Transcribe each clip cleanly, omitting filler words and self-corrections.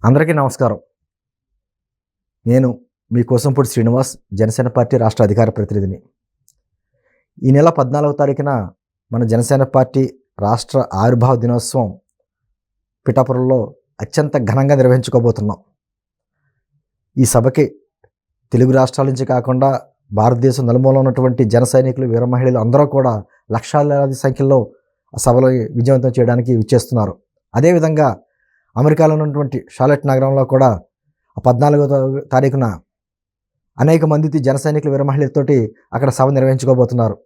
అందరికీ నమస్కారం. నేను మీ కోసంపూడి శ్రీనివాస్, జనసేన పార్టీ రాష్ట్ర అధికార ప్రతినిధిని. ఈ నెల 14వ తారీఖున మన జనసేన పార్టీ రాష్ట్ర ఆవిర్భావ దినోత్సవం పిఠాపురంలో అత్యంత ఘనంగా నిర్వహించుకోబోతున్నాం. ఈ సభకి తెలుగు రాష్ట్రాల నుంచి కాకుండా భారతదేశం నలుమూలన ఉన్నటువంటి జన సైనికులు, వీర మహిళలు అందరూ కూడా లక్షలాది సంఖ్యలో ఆ సభలో విజయవంతం చేయడానికి విచ్చేస్తున్నారు. అదేవిధంగా అమెరికాలో ఉన్నటువంటి షార్లెట్ నగరంలో కూడా 14వ తారీఖున అనేక మంది జన సైనికులు, వీర మహిళలతోటి అక్కడ సభ నిర్వహించుకోబోతున్నారు.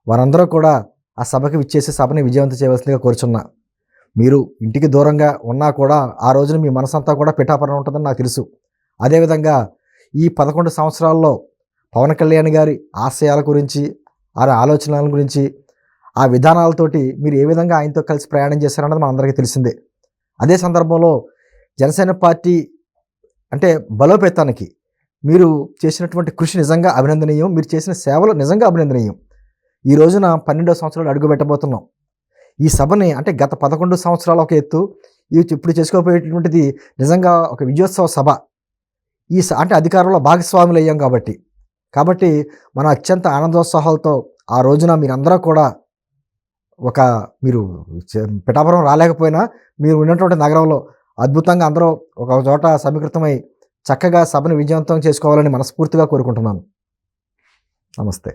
వారందరూ కూడా ఆ సభకి విచ్చేసి సభని విజయవంతం చేయవలసిందిగా కోరుచున్నా. మీరు ఇంటికి దూరంగా ఉన్నా కూడా ఆ రోజున మీ మనసంతా కూడా పిఠాపురం ఉంటుందని నాకు తెలుసు. అదేవిధంగా ఈ 11 సంవత్సరాల్లో పవన్ కళ్యాణ్ గారి ఆశయాల గురించి, ఆ ఆలోచనల గురించి, ఆ విధానాలతోటి మీరు ఏ విధంగా ఆయనతో కలిసి ప్రయాణం చేశారన్నది మనందరికీ తెలిసిందే. అదే సందర్భంలో జనసేన పార్టీ అంటే బలోపేతానికి మీరు చేసినటువంటి కృషి నిజంగా అభినందనీయం. మీరు చేసిన సేవలు నిజంగా అభినందనీయం. ఈ రోజున 12వ సంవత్సరాలు అడుగు పెట్టబోతున్నాం. ఈ సభని అంటే గత 11 సంవత్సరాలు ఒక ఎత్తు, ఇప్పుడు చేసుకోబోయేటువంటిది నిజంగా ఒక విజయోత్సవ సభ. అంటే అధికారంలో భాగస్వాములు అయ్యాం కాబట్టి మన అత్యంత ఆనందోత్సాహాలతో ఆ రోజున మీరందరూ కూడా మీరు పిఠాపురం రాలేకపోయినా మీరు ఉన్నటువంటి నగరంలో అద్భుతంగా అందరూ ఒక చోట సమీకృతమై చక్కగా సభను విజయవంతం చేసుకోవాలని మనస్ఫూర్తిగా కోరుకుంటున్నాను. నమస్తే.